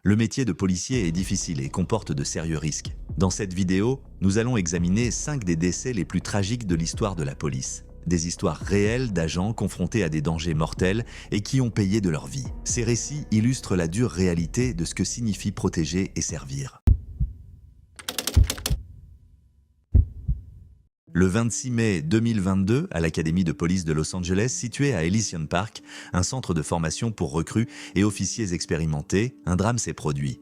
Le métier de policier est difficile et comporte de sérieux risques. Dans cette vidéo, nous allons examiner 5 des décès les plus tragiques de l'histoire de la police. Des histoires réelles d'agents confrontés à des dangers mortels et qui ont payé de leur vie. Ces récits illustrent la dure réalité de ce que signifie protéger et servir. Le 26 mai 2022, à l'Académie de police de Los Angeles, située à Elysian Park, un centre de formation pour recrues et officiers expérimentés, un drame s'est produit.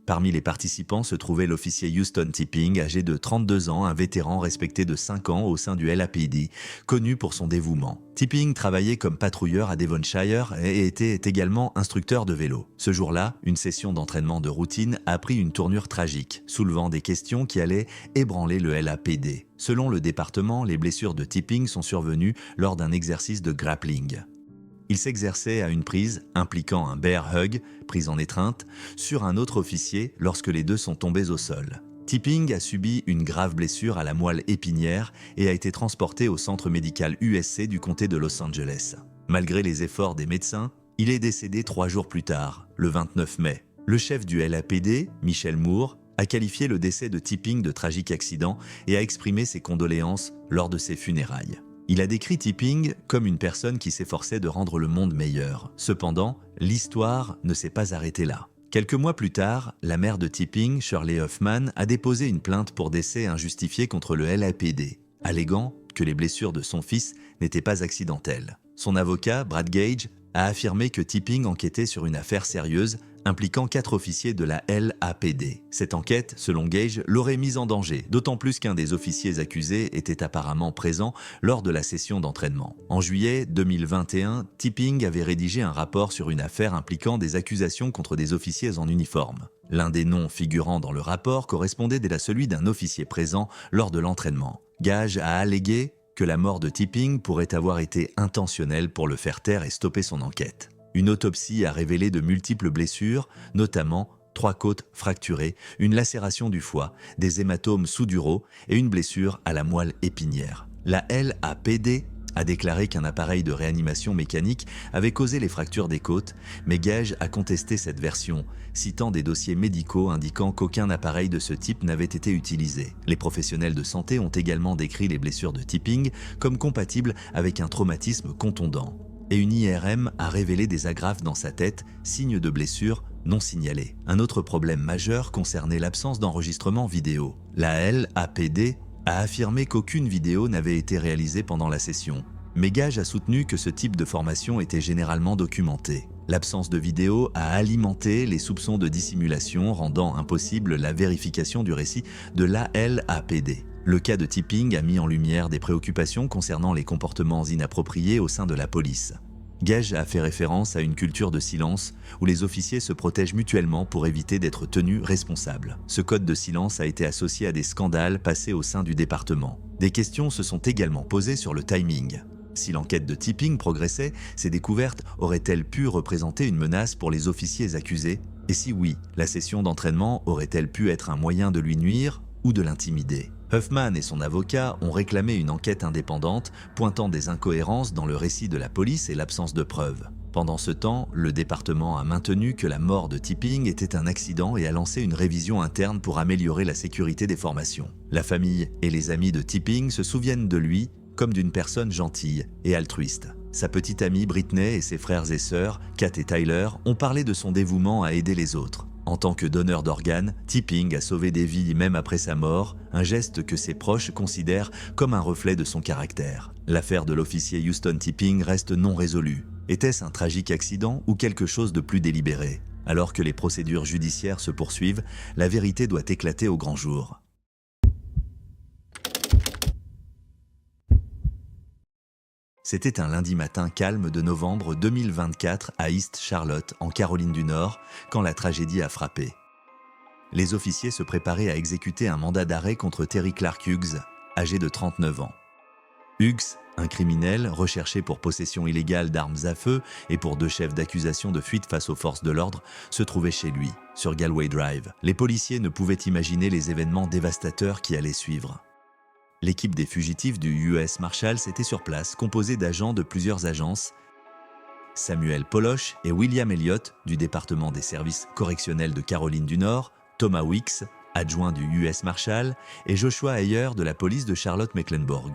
Parmi les participants se trouvait l'officier Houston Tipping, âgé de 32 ans, un vétéran respecté de 5 ans au sein du LAPD, connu pour son dévouement. Tipping travaillait comme patrouilleur à Devonshire et était également instructeur de vélo. Ce jour-là, une session d'entraînement de routine a pris une tournure tragique, soulevant des questions qui allaient ébranler le LAPD. Selon le département, les blessures de Tipping sont survenues lors d'un exercice de grappling. Il s'exerçait à une prise impliquant un bear hug, prise en étreinte, sur un autre officier lorsque les deux sont tombés au sol. Tipping a subi une grave blessure à la moelle épinière et a été transporté au centre médical USC du comté de Los Angeles. Malgré les efforts des médecins, il est décédé 3 jours plus tard, le 29 mai. Le chef du LAPD, Michel Moore, a qualifié le décès de Tipping de tragique accident et a exprimé ses condoléances lors de ses funérailles. Il a décrit Tipping comme une personne qui s'efforçait de rendre le monde meilleur. Cependant, l'histoire ne s'est pas arrêtée là. Quelques mois plus tard, la mère de Tipping, Shirley Huffman, a déposé une plainte pour décès injustifié contre le LAPD, alléguant que les blessures de son fils n'étaient pas accidentelles. Son avocat, Brad Gage, a affirmé que Tipping enquêtait sur une affaire sérieuse impliquant 4 officiers de la LAPD. Cette enquête, selon Gage, l'aurait mise en danger, d'autant plus qu'un des officiers accusés était apparemment présent lors de la session d'entraînement. En juillet 2021, Tipping avait rédigé un rapport sur une affaire impliquant des accusations contre des officiers en uniforme. L'un des noms figurant dans le rapport correspondait à celui d'un officier présent lors de l'entraînement. Gage a allégué que la mort de Tipping pourrait avoir été intentionnelle pour le faire taire et stopper son enquête. Une autopsie a révélé de multiples blessures, notamment 3 côtes fracturées, une lacération du foie, des hématomes sous-duraux et une blessure à la moelle épinière. La LAPD a déclaré qu'un appareil de réanimation mécanique avait causé les fractures des côtes, mais Gage a contesté cette version, citant des dossiers médicaux indiquant qu'aucun appareil de ce type n'avait été utilisé. Les professionnels de santé ont également décrit les blessures de Tipping comme compatibles avec un traumatisme contondant. Et une IRM a révélé des agrafes dans sa tête, signe de blessures non signalées. Un autre problème majeur concernait l'absence d'enregistrement vidéo. La LAPD a affirmé qu'aucune vidéo n'avait été réalisée pendant la session. Mais Gage a soutenu que ce type de formation était généralement documenté. L'absence de vidéo a alimenté les soupçons de dissimulation, rendant impossible la vérification du récit de la LAPD. Le cas de Tipping a mis en lumière des préoccupations concernant les comportements inappropriés au sein de la police. Gage a fait référence à une culture de silence où les officiers se protègent mutuellement pour éviter d'être tenus responsables. Ce code de silence a été associé à des scandales passés au sein du département. Des questions se sont également posées sur le timing. Si l'enquête de Tipping progressait, ces découvertes auraient-elles pu représenter une menace pour les officiers accusés? Et si oui, la session d'entraînement aurait-elle pu être un moyen de lui nuire ou de l'intimider? Huffman et son avocat ont réclamé une enquête indépendante pointant des incohérences dans le récit de la police et l'absence de preuves. Pendant ce temps, le département a maintenu que la mort de Tipping était un accident et a lancé une révision interne pour améliorer la sécurité des formations. La famille et les amis de Tipping se souviennent de lui comme d'une personne gentille et altruiste. Sa petite amie Britney et ses frères et sœurs, Kat et Tyler, ont parlé de son dévouement à aider les autres. En tant que donneur d'organes, Tipping a sauvé des vies même après sa mort, un geste que ses proches considèrent comme un reflet de son caractère. L'affaire de l'officier Houston Tipping reste non résolue. Était-ce un tragique accident ou quelque chose de plus délibéré? Alors que les procédures judiciaires se poursuivent, la vérité doit éclater au grand jour. C'était un lundi matin calme de novembre 2024 à East Charlotte, en Caroline du Nord, quand la tragédie a frappé. Les officiers se préparaient à exécuter un mandat d'arrêt contre Terry Clark Hughes, âgé de 39 ans. Hughes, un criminel recherché pour possession illégale d'armes à feu et pour 2 chefs d'accusation de fuite face aux forces de l'ordre, se trouvait chez lui, sur Galway Drive. Les policiers ne pouvaient imaginer les événements dévastateurs qui allaient suivre. L'équipe des fugitifs du US Marshals était sur place, composée d'agents de plusieurs agences. Samuel Poloche et William Elliott du département des services correctionnels de Caroline du Nord, Thomas Weeks, adjoint du US Marshal, et Joshua Heyer de la police de Charlotte-Mecklenburg.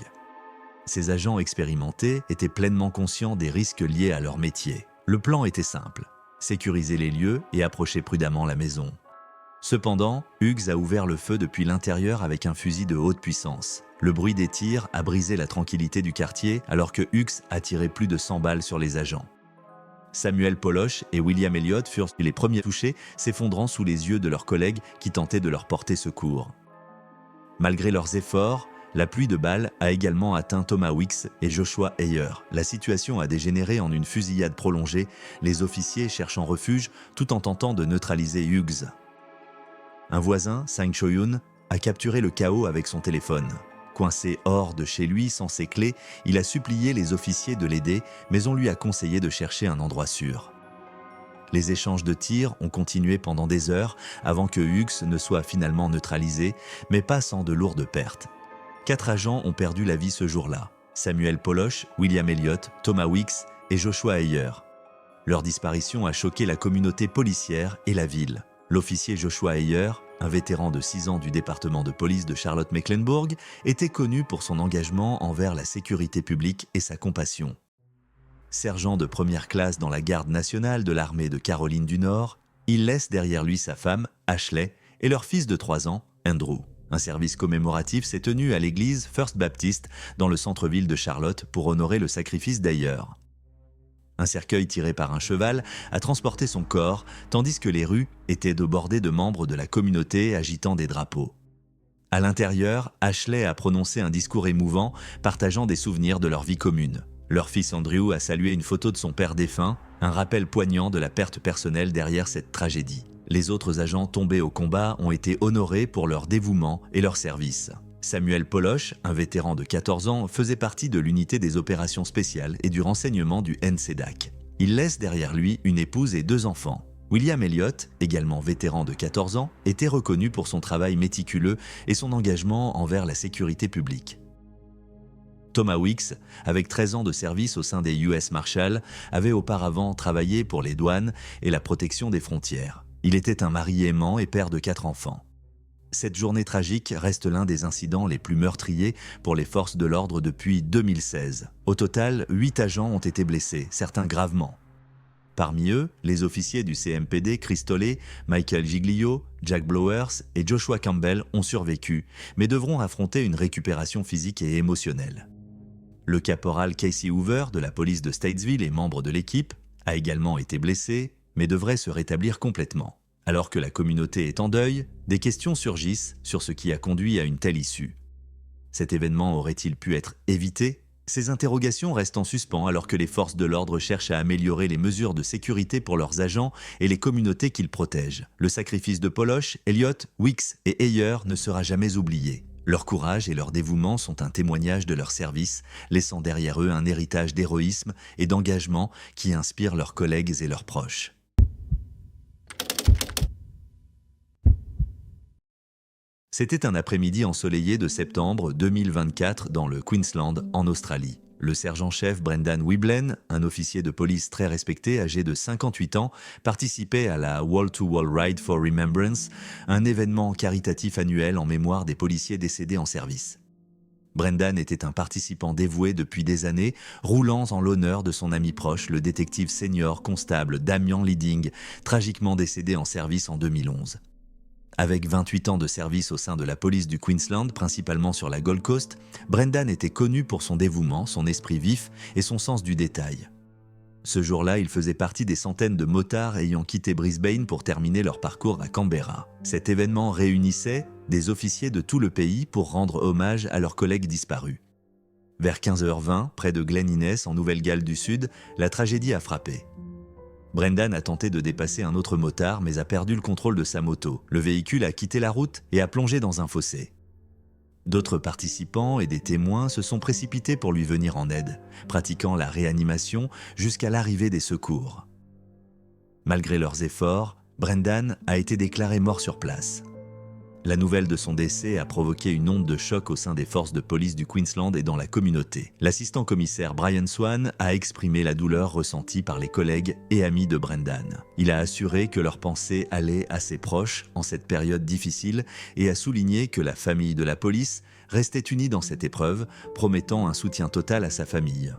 Ces agents expérimentés étaient pleinement conscients des risques liés à leur métier. Le plan était simple, sécuriser les lieux et approcher prudemment la maison. Cependant, Hughes a ouvert le feu depuis l'intérieur avec un fusil de haute puissance. Le bruit des tirs a brisé la tranquillité du quartier alors que Hughes a tiré plus de 100 balles sur les agents. Samuel Poloche et William Elliott furent les premiers touchés, s'effondrant sous les yeux de leurs collègues qui tentaient de leur porter secours. Malgré leurs efforts, la pluie de balles a également atteint Thomas Weeks et Joshua Heyer. La situation a dégénéré en une fusillade prolongée, les officiers cherchant refuge tout en tentant de neutraliser Hughes. Un voisin, Sang Cho-yoon, a capturé le chaos avec son téléphone. Coincé hors de chez lui sans ses clés, il a supplié les officiers de l'aider, mais on lui a conseillé de chercher un endroit sûr. Les échanges de tirs ont continué pendant des heures avant que Hughes ne soit finalement neutralisé, mais pas sans de lourdes pertes. 4 agents ont perdu la vie ce jour-là. Samuel Poloche, William Elliott, Thomas Weeks et Joshua Heyer. Leur disparition a choqué la communauté policière et la ville. L'officier Joshua Heyer, un vétéran de 6 ans du département de police de Charlotte-Mecklenburg, était connu pour son engagement envers la sécurité publique et sa compassion. Sergent de première classe dans la garde nationale de l'armée de Caroline du Nord, il laisse derrière lui sa femme, Ashley, et leur fils de 3 ans, Andrew. Un service commémoratif s'est tenu à l'église First Baptist dans le centre-ville de Charlotte pour honorer le sacrifice d'Heyer. Un cercueil tiré par un cheval a transporté son corps, tandis que les rues étaient débordées de membres de la communauté agitant des drapeaux. À l'intérieur, Ashley a prononcé un discours émouvant, partageant des souvenirs de leur vie commune. Leur fils Andrew a salué une photo de son père défunt, un rappel poignant de la perte personnelle derrière cette tragédie. Les autres agents tombés au combat ont été honorés pour leur dévouement et leur service. Samuel Poloche, un vétéran de 14 ans, faisait partie de l'unité des opérations spéciales et du renseignement du NCDAC. Il laisse derrière lui une épouse et 2 enfants. William Elliott, également vétéran de 14 ans, était reconnu pour son travail méticuleux et son engagement envers la sécurité publique. Thomas Weeks, avec 13 ans de service au sein des US Marshal, avait auparavant travaillé pour les douanes et la protection des frontières. Il était un mari aimant et père de 4 enfants. Cette journée tragique reste l'un des incidents les plus meurtriers pour les forces de l'ordre depuis 2016. Au total, 8 agents ont été blessés, certains gravement. Parmi eux, les officiers du CMPD Chris Tolley, Michael Giglio, Jack Blowers et Joshua Campbell ont survécu, mais devront affronter une récupération physique et émotionnelle. Le caporal Casey Hoover de la police de Statesville et membre de l'équipe a également été blessé, mais devrait se rétablir complètement. Alors que la communauté est en deuil, des questions surgissent sur ce qui a conduit à une telle issue. Cet événement aurait-il pu être évité ? Ces interrogations restent en suspens alors que les forces de l'ordre cherchent à améliorer les mesures de sécurité pour leurs agents et les communautés qu'ils protègent. Le sacrifice de Poloche, Elliott, Weeks et Heyer ne sera jamais oublié. Leur courage et leur dévouement sont un témoignage de leur service, laissant derrière eux un héritage d'héroïsme et d'engagement qui inspire leurs collègues et leurs proches. C'était un après-midi ensoleillé de septembre 2024 dans le Queensland, en Australie. Le sergent-chef Brendan Wiblen, un officier de police très respecté âgé de 58 ans, participait à la Wall-to-Wall Ride for Remembrance, un événement caritatif annuel en mémoire des policiers décédés en service. Brendan était un participant dévoué depuis des années, roulant en l'honneur de son ami proche, le détective senior constable Damian Leading, tragiquement décédé en service en 2011. Avec 28 ans de service au sein de la police du Queensland, principalement sur la Gold Coast, Brendan était connu pour son dévouement, son esprit vif et son sens du détail. Ce jour-là, il faisait partie des centaines de motards ayant quitté Brisbane pour terminer leur parcours à Canberra. Cet événement réunissait des officiers de tout le pays pour rendre hommage à leurs collègues disparus. Vers 15h20, près de Glen Innes, en Nouvelle-Galles du Sud, la tragédie a frappé. Brendan a tenté de dépasser un autre motard mais a perdu le contrôle de sa moto. Le véhicule a quitté la route et a plongé dans un fossé. D'autres participants et des témoins se sont précipités pour lui venir en aide, pratiquant la réanimation jusqu'à l'arrivée des secours. Malgré leurs efforts, Brendan a été déclaré mort sur place. La nouvelle de son décès a provoqué une onde de choc au sein des forces de police du Queensland et dans la communauté. L'assistant commissaire Brian Swan a exprimé la douleur ressentie par les collègues et amis de Brendan. Il a assuré que leurs pensées allaient à ses proches en cette période difficile et a souligné que la famille de la police restait unie dans cette épreuve, promettant un soutien total à sa famille.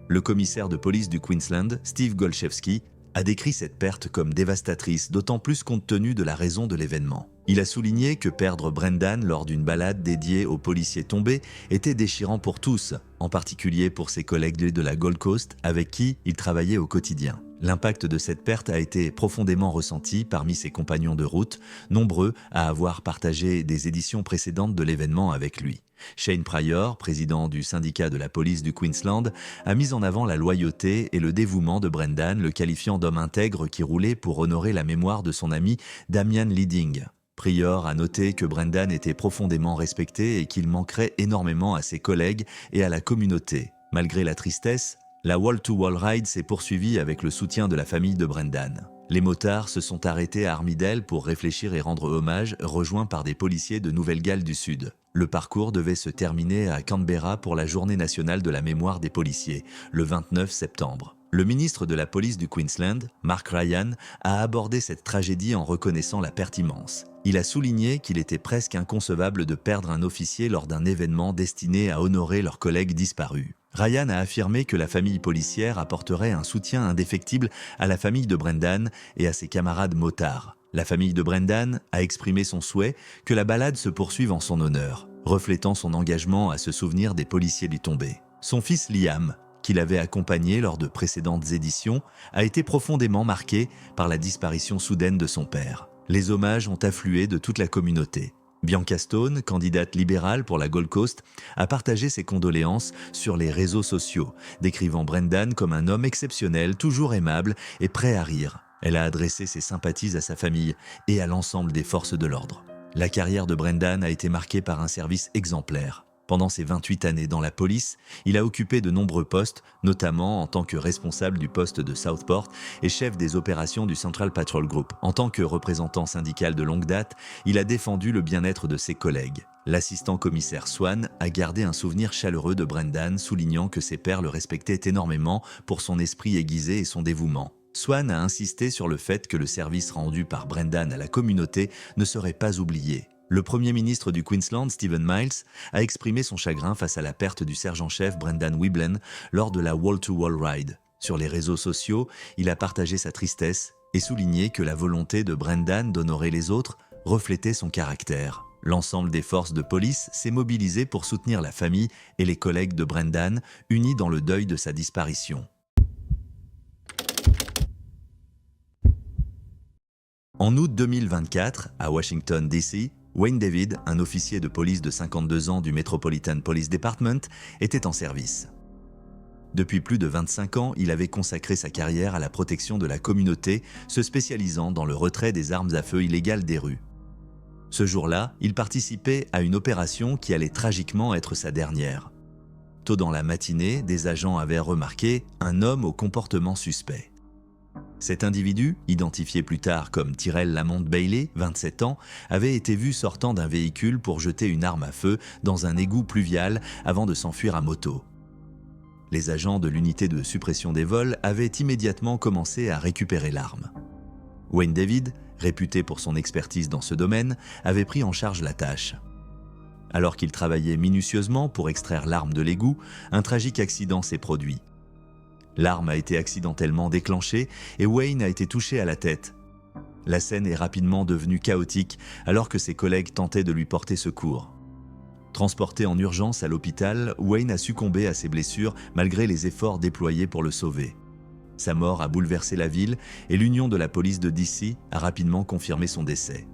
Le commissaire de police du Queensland, Steve Golchevski, a décrit cette perte comme dévastatrice, d'autant plus compte tenu de la raison de l'événement. Il a souligné que perdre Brendan lors d'une balade dédiée aux policiers tombés était déchirant pour tous, en particulier pour ses collègues de la Gold Coast avec qui il travaillait au quotidien. L'impact de cette perte a été profondément ressenti parmi ses compagnons de route, nombreux à avoir partagé des éditions précédentes de l'événement avec lui. Shane Pryor, président du syndicat de la police du Queensland, a mis en avant la loyauté et le dévouement de Brendan, le qualifiant d'homme intègre qui roulait pour honorer la mémoire de son ami Damian Leading. Pryor a noté que Brendan était profondément respecté et qu'il manquerait énormément à ses collègues et à la communauté. Malgré la tristesse, la wall-to-wall ride s'est poursuivie avec le soutien de la famille de Brendan. Les motards se sont arrêtés à Armidale pour réfléchir et rendre hommage, rejoints par des policiers de Nouvelle-Galles du Sud. Le parcours devait se terminer à Canberra pour la Journée nationale de la mémoire des policiers, le 29 septembre. Le ministre de la police du Queensland, Mark Ryan, a abordé cette tragédie en reconnaissant la perte immense. Il a souligné qu'il était presque inconcevable de perdre un officier lors d'un événement destiné à honorer leurs collègues disparus. Ryan a affirmé que la famille policière apporterait un soutien indéfectible à la famille de Brendan et à ses camarades motards. La famille de Brendan a exprimé son souhait que la balade se poursuive en son honneur, reflétant son engagement à se souvenir des policiers du tombé. Son fils Liam, qui l'avait accompagné lors de précédentes éditions, a été profondément marqué par la disparition soudaine de son père. Les hommages ont afflué de toute la communauté. Bianca Stone, candidate libérale pour la Gold Coast, a partagé ses condoléances sur les réseaux sociaux, décrivant Brendan comme un homme exceptionnel, toujours aimable et prêt à rire. Elle a adressé ses sympathies à sa famille et à l'ensemble des forces de l'ordre. La carrière de Brendan a été marquée par un service exemplaire. Pendant ses 28 années dans la police, il a occupé de nombreux postes, notamment en tant que responsable du poste de Southport et chef des opérations du Central Patrol Group. En tant que représentant syndical de longue date, il a défendu le bien-être de ses collègues. L'assistant commissaire Swan a gardé un souvenir chaleureux de Brendan, soulignant que ses pairs le respectaient énormément pour son esprit aiguisé et son dévouement. Swan a insisté sur le fait que le service rendu par Brendan à la communauté ne serait pas oublié. Le premier ministre du Queensland, Stephen Miles, a exprimé son chagrin face à la perte du sergent-chef Brendan Wiblen lors de la wall-to-wall ride. Sur les réseaux sociaux, il a partagé sa tristesse et souligné que la volonté de Brendan d'honorer les autres reflétait son caractère. L'ensemble des forces de police s'est mobilisé pour soutenir la famille et les collègues de Brendan, unis dans le deuil de sa disparition. En août 2024, à Washington, D.C., Wayne David, un officier de police de 52 ans du Metropolitan Police Department, était en service. Depuis plus de 25 ans, il avait consacré sa carrière à la protection de la communauté, se spécialisant dans le retrait des armes à feu illégales des rues. Ce jour-là, il participait à une opération qui allait tragiquement être sa dernière. Tôt dans la matinée, des agents avaient remarqué un homme au comportement suspect. Cet individu, identifié plus tard comme Tyrell Lamont Bailey, 27 ans, avait été vu sortant d'un véhicule pour jeter une arme à feu dans un égout pluvial avant de s'enfuir à moto. Les agents de l'unité de suppression des vols avaient immédiatement commencé à récupérer l'arme. Wayne David, réputé pour son expertise dans ce domaine, avait pris en charge la tâche. Alors qu'il travaillait minutieusement pour extraire l'arme de l'égout, un tragique accident s'est produit. L'arme a été accidentellement déclenchée et Wayne a été touché à la tête. La scène est rapidement devenue chaotique alors que ses collègues tentaient de lui porter secours. Transporté en urgence à l'hôpital, Wayne a succombé à ses blessures malgré les efforts déployés pour le sauver. Sa mort a bouleversé la ville et l'Union de la police de D.C. a rapidement confirmé son décès.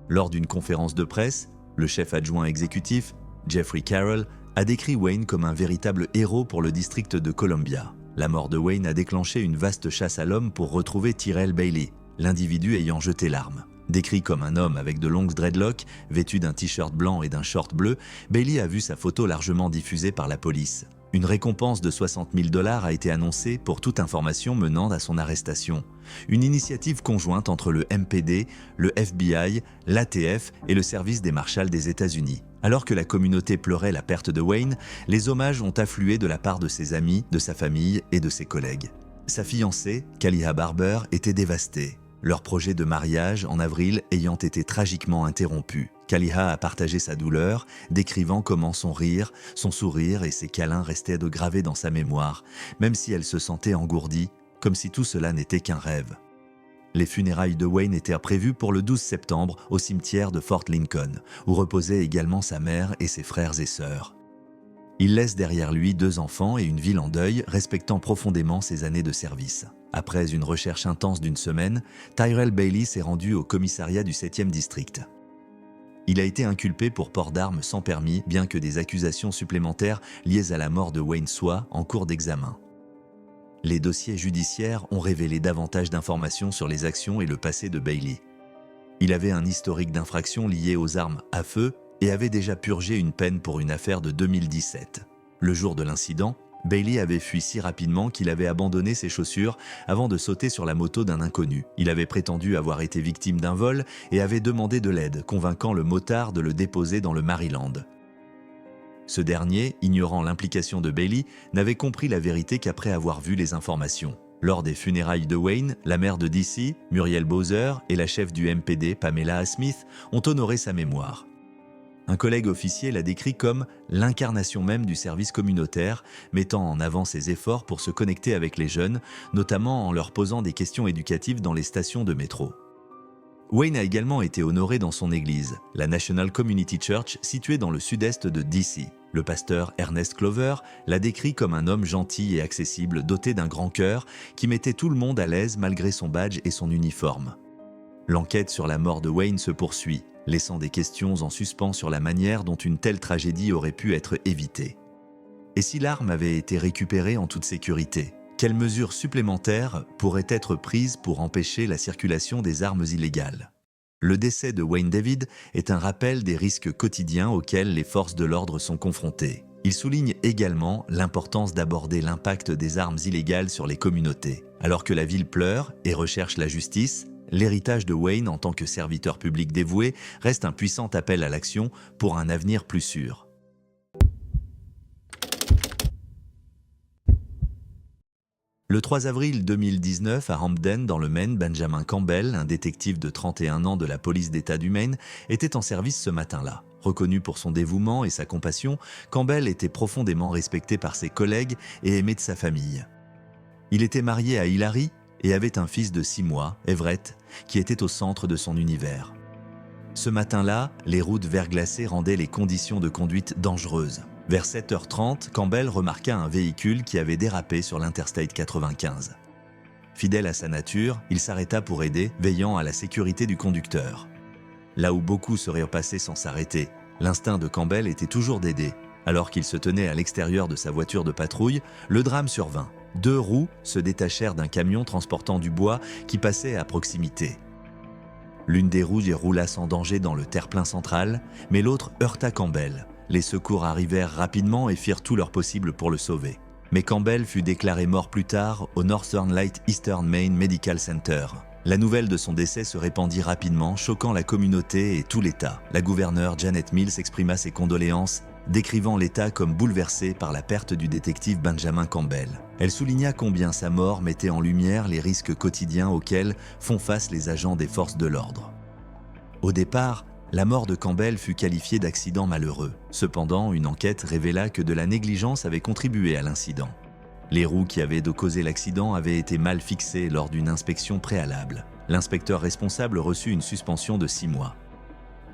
Lors d'une conférence de presse, le chef adjoint exécutif, Jeffrey Carroll, a décrit Wayne comme un véritable héros pour le district de Columbia. La mort de Wayne a déclenché une vaste chasse à l'homme pour retrouver Tyrell Bailey, l'individu ayant jeté l'arme. Décrit comme un homme avec de longues dreadlocks, vêtu d'un t-shirt blanc et d'un short bleu, Bailey a vu sa photo largement diffusée par la police. Une récompense de 60 000 $ a été annoncée pour toute information menant à son arrestation. Une initiative conjointe entre le MPD, le FBI, l'ATF et le service des marshals des États-Unis. Alors que la communauté pleurait la perte de Wayne, les hommages ont afflué de la part de ses amis, de sa famille et de ses collègues. Sa fiancée, Kaliha Barber, était dévastée. Leur projet de mariage en avril ayant été tragiquement interrompu. Kaliha a partagé sa douleur, décrivant comment son rire, son sourire et ses câlins restaient de gravés dans sa mémoire, même si elle se sentait engourdie, comme si tout cela n'était qu'un rêve. Les funérailles de Wayne étaient prévues pour le 12 septembre au cimetière de Fort Lincoln, où reposaient également sa mère et ses frères et sœurs. Il laisse derrière lui 2 enfants et une ville en deuil, respectant profondément ses années de service. Après une recherche intense d'1 semaine, Tyrell Bailey s'est rendu au commissariat du 7e district. Il a été inculpé pour port d'armes sans permis, bien que des accusations supplémentaires liées à la mort de Wayne soient en cours d'examen. Les dossiers judiciaires ont révélé davantage d'informations sur les actions et le passé de Bailey. Il avait un historique d'infractions liées aux armes à feu et avait déjà purgé une peine pour une affaire de 2017. Le jour de l'incident, Bailey avait fui si rapidement qu'il avait abandonné ses chaussures avant de sauter sur la moto d'un inconnu. Il avait prétendu avoir été victime d'un vol et avait demandé de l'aide, convainquant le motard de le déposer dans le Maryland. Ce dernier, ignorant l'implication de Bailey, n'avait compris la vérité qu'après avoir vu les informations. Lors des funérailles de Wayne, la maire de DC, Muriel Bowser, et la chef du MPD, Pamela Smith, ont honoré sa mémoire. Un collègue officier l'a décrit comme l'incarnation même du service communautaire, mettant en avant ses efforts pour se connecter avec les jeunes, notamment en leur posant des questions éducatives dans les stations de métro. Wayne a également été honoré dans son église, la National Community Church, située dans le sud-est de DC. Le pasteur Ernest Clover l'a décrit comme un homme gentil et accessible, doté d'un grand cœur, qui mettait tout le monde à l'aise malgré son badge et son uniforme. L'enquête sur la mort de Wayne se poursuit, laissant des questions en suspens sur la manière dont une telle tragédie aurait pu être évitée. Et si l'arme avait été récupérée en toute sécurité, quelles mesures supplémentaires pourraient être prises pour empêcher la circulation des armes illégales? Le décès de Wayne David est un rappel des risques quotidiens auxquels les forces de l'ordre sont confrontées. Il souligne également l'importance d'aborder l'impact des armes illégales sur les communautés. Alors que la ville pleure et recherche la justice, l'héritage de Wayne en tant que serviteur public dévoué reste un puissant appel à l'action pour un avenir plus sûr. Le 3 avril 2019, à Hampden, dans le Maine, Benjamin Campbell, un détective de 31 ans de la police d'État du Maine, était en service ce matin-là. Reconnu pour son dévouement et sa compassion, Campbell était profondément respecté par ses collègues et aimé de sa famille. Il était marié à Hilary et avait un fils de 6 mois, Everett, qui était au centre de son univers. Ce matin-là, les routes verglacées rendaient les conditions de conduite dangereuses. Vers 7h30, Campbell remarqua un véhicule qui avait dérapé sur l'Interstate 95. Fidèle à sa nature, il s'arrêta pour aider, veillant à la sécurité du conducteur. Là où beaucoup seraient passés sans s'arrêter, l'instinct de Campbell était toujours d'aider. Alors qu'il se tenait à l'extérieur de sa voiture de patrouille, le drame survint. 2 roues se détachèrent d'un camion transportant du bois qui passait à proximité. L'une des roues y roula sans danger dans le terre-plein central, mais l'autre heurta Campbell. Les secours arrivèrent rapidement et firent tout leur possible pour le sauver. Mais Campbell fut déclaré mort plus tard au Northern Light Eastern Maine Medical Center. La nouvelle de son décès se répandit rapidement, choquant la communauté et tout l'État. La gouverneure Janet Mills exprima ses condoléances, décrivant l'État comme bouleversé par la perte du détective Benjamin Campbell. Elle souligna combien sa mort mettait en lumière les risques quotidiens auxquels font face les agents des forces de l'ordre. Au départ, la mort de Campbell fut qualifiée d'accident malheureux. Cependant, une enquête révéla que de la négligence avait contribué à l'incident. Les roues qui avaient causé l'accident avaient été mal fixées lors d'une inspection préalable. L'inspecteur responsable reçut une suspension de 6 mois.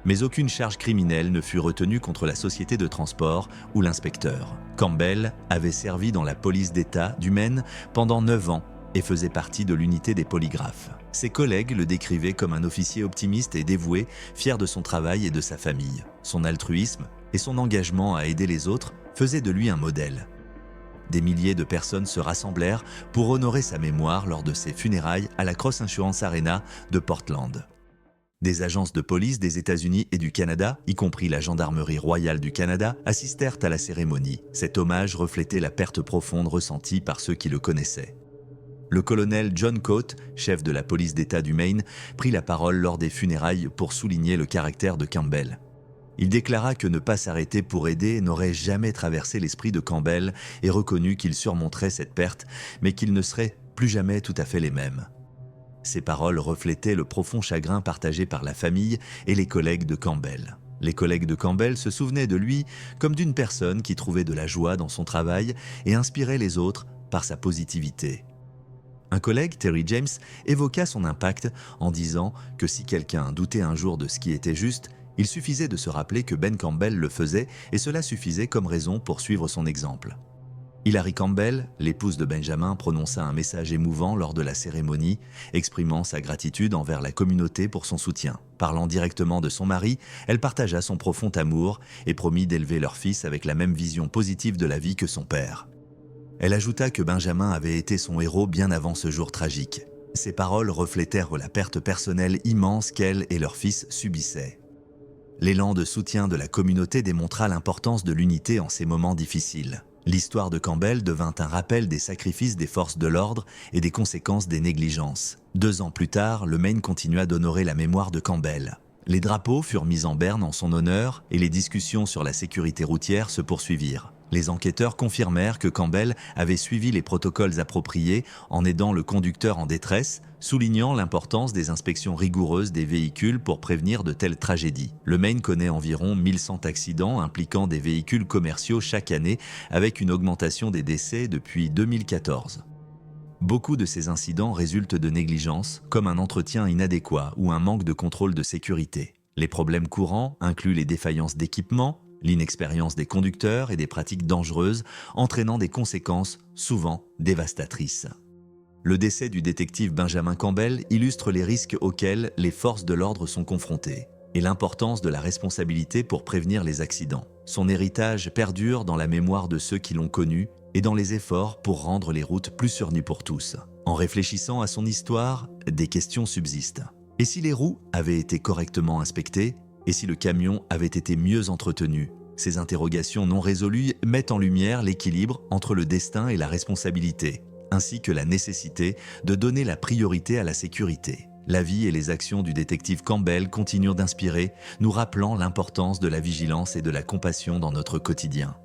Mais aucune charge criminelle ne fut retenue contre la société de transport ou l'inspecteur. Campbell avait servi dans la police d'État du Maine pendant 9 ans et faisait partie de l'unité des polygraphes. Ses collègues le décrivaient comme un officier optimiste et dévoué, fier de son travail et de sa famille. Son altruisme et son engagement à aider les autres faisaient de lui un modèle. Des milliers de personnes se rassemblèrent pour honorer sa mémoire lors de ses funérailles à la Cross Insurance Arena de Portland. Des agences de police des États-Unis et du Canada, y compris la Gendarmerie royale du Canada, assistèrent à la cérémonie. Cet hommage reflétait la perte profonde ressentie par ceux qui le connaissaient. Le colonel John Coate, chef de la police d'État du Maine, prit la parole lors des funérailles pour souligner le caractère de Campbell. Il déclara que ne pas s'arrêter pour aider n'aurait jamais traversé l'esprit de Campbell et reconnut qu'il surmonterait cette perte, mais qu'ils ne seraient plus jamais tout à fait les mêmes. Ces paroles reflétaient le profond chagrin partagé par la famille et les collègues de Campbell. Les collègues de Campbell se souvenaient de lui comme d'une personne qui trouvait de la joie dans son travail et inspirait les autres par sa positivité. Un collègue, Terry James, évoqua son impact en disant que si quelqu'un doutait un jour de ce qui était juste, il suffisait de se rappeler que Ben Campbell le faisait et cela suffisait comme raison pour suivre son exemple. Hilary Campbell, l'épouse de Benjamin, prononça un message émouvant lors de la cérémonie, exprimant sa gratitude envers la communauté pour son soutien. Parlant directement de son mari, elle partagea son profond amour et promit d'élever leur fils avec la même vision positive de la vie que son père. Elle ajouta que Benjamin avait été son héros bien avant ce jour tragique. Ces paroles reflétèrent la perte personnelle immense qu'elle et leur fils subissaient. L'élan de soutien de la communauté démontra l'importance de l'unité en ces moments difficiles. L'histoire de Campbell devint un rappel des sacrifices des forces de l'ordre et des conséquences des négligences. 2 ans plus tard, le Maine continua d'honorer la mémoire de Campbell. Les drapeaux furent mis en berne en son honneur et les discussions sur la sécurité routière se poursuivirent. Les enquêteurs confirmèrent que Campbell avait suivi les protocoles appropriés en aidant le conducteur en détresse, soulignant l'importance des inspections rigoureuses des véhicules pour prévenir de telles tragédies. Le Maine connaît environ 1100 accidents impliquant des véhicules commerciaux chaque année, avec une augmentation des décès depuis 2014. Beaucoup de ces incidents résultent de négligence, comme un entretien inadéquat ou un manque de contrôle de sécurité. Les problèmes courants incluent les défaillances d'équipement, l'inexpérience des conducteurs et des pratiques dangereuses, entraînant des conséquences souvent dévastatrices. Le décès du détective Benjamin Campbell illustre les risques auxquels les forces de l'ordre sont confrontées et l'importance de la responsabilité pour prévenir les accidents. Son héritage perdure dans la mémoire de ceux qui l'ont connu et dans les efforts pour rendre les routes plus sûres pour tous. En réfléchissant à son histoire, des questions subsistent. Et si les roues avaient été correctement inspectées ? Et si le camion avait été mieux entretenu? Ces interrogations non résolues mettent en lumière l'équilibre entre le destin et la responsabilité, ainsi que la nécessité de donner la priorité à la sécurité. La vie et les actions du détective Campbell continuent d'inspirer, nous rappelant l'importance de la vigilance et de la compassion dans notre quotidien.